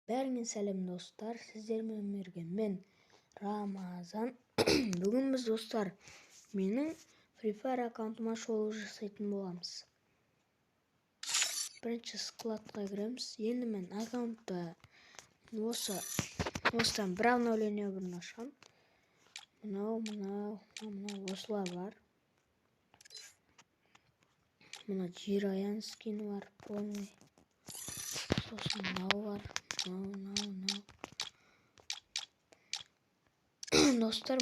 Бәріңе сәлем достар, сіздермен бірге мен Рамазан. Бүгін біз достар менің Free Fire аккаунтыма шолу жасайтын боламыз. Бірінші складқа кіреміз. Енді мен аккаунтта осыдан бір обновление бұрын ашқам. Мынау осылар бар. Мына Жираян скин бар, полный. Сосын мынау бар. Мынау. Достар,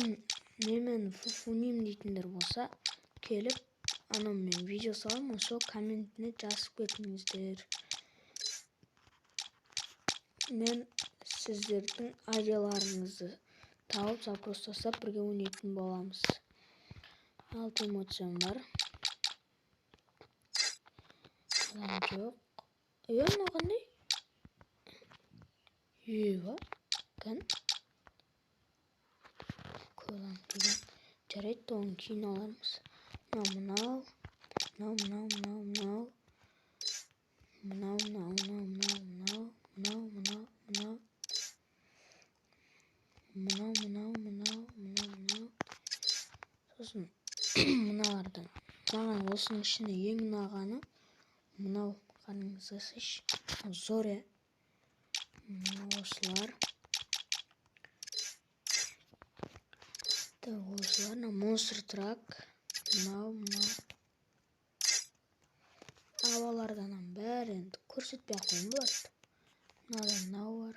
мен фуфуним дейтіндер болса, келіп, мен видео саламын, сол комментіне жазып кетіңіздер. Мен сіздердің айдияларыңызды тауып, запрос жасап бірге ойнайтын боламыз. 6 эмоциям бар. Адам жоқ. Мынау қандай? Кән? Көйлем деген. Жарайды, оны кейін алармыз. Мынау. Сосын мыналардан. Маған осының ішінде ең ұнағаны мынау, қараңыздаршы. Зоря. Осылар. Осылар, монстр трак. Мынау. Авалардан бәрі енді көрсетпей қойын бұларды. Мынау бар.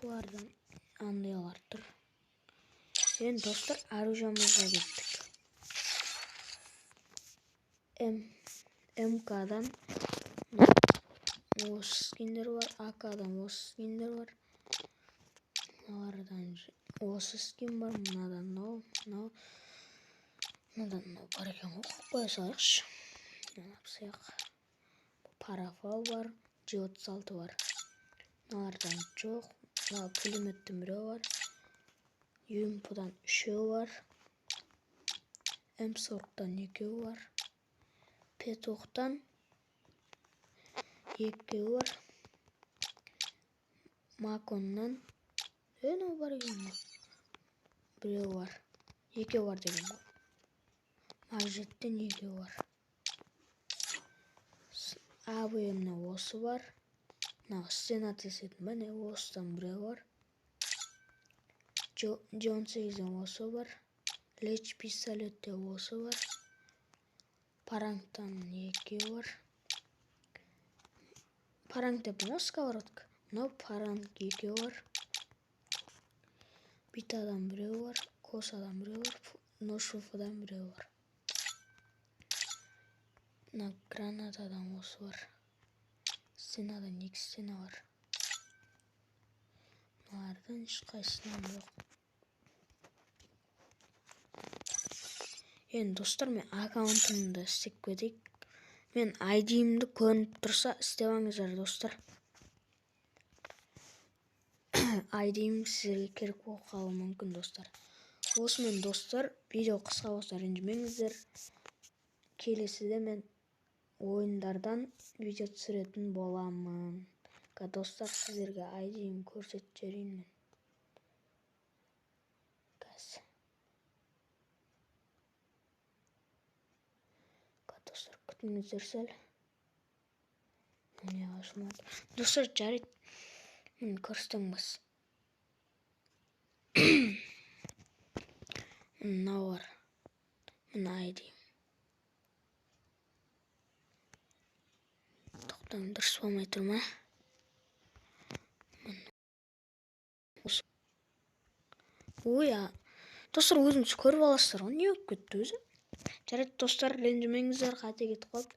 Бұлардан андайлар тұр. Енді достар, оружиямызға кеттік. МК-дан осы скиндер бар, АК-дан осы скиндер бар. Мыналардан осы скин бар, мынадан мынау бар екен, оқып қоя салайықшы. Парафал бар, G36 бар. Мыналардан жоқ, пулеметтен біреу бар. UMP-дан 3 бар. М40-дан 2 бар. П90-дан 2 бар. Маконнан бар екен. Біреу бар. 2 бар деген ғой. Мажеттен 2 бар. АВМ-на осы бар. Стена тесетін бәне осыдан біреу бар. J18-ден осы бар. Леч пистолетте осы бар. Парангтан 2 бар. Паранг деп мұны сковородка. Мынау паранг 2 бар. Битадан біреу бар. Косадан біреу бар. Ношуфадан біреу бар. Гранатадан осы бар. Стенадан 2 стена бар. Мыналардан ешқайсынан жоқ. Енді достар, мен аккаунтымды істеп кетейік. Мен ID-имді көрініп тұрса істеп достар. ID-им сіздерге керек болып қалуы мүмкін достар. Осымен достар, видео қысқа болса ренжімеңіздер. Келесіде мен ойындардан видео түсіретін боламын. Достар, сіздерге ID-ім көрсетіп жіберейін мен. Достар, күтіңіздер сәл. Не ашылмады. Достар, жарайды. Мен көрсетем бас. Мынау бар. Мына ID. Тоқтам, дұрыс болмай тұр ма? Достар, өзіңіз көріп аласыздар ғой, не өтіп кетті өзі? Жарайды достар, ренжімеңіздер, қате кетіп қалды.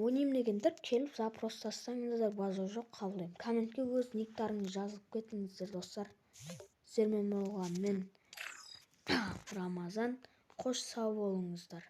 Ойнайым дегендер келіп запрос тастаңыздар, базар жоқ, қабылдаймын. Комментке өз никтарыңызды жазып кетіңіздер достар. Сіздермен болған мен Рамазан. Қош сау болыңыздар.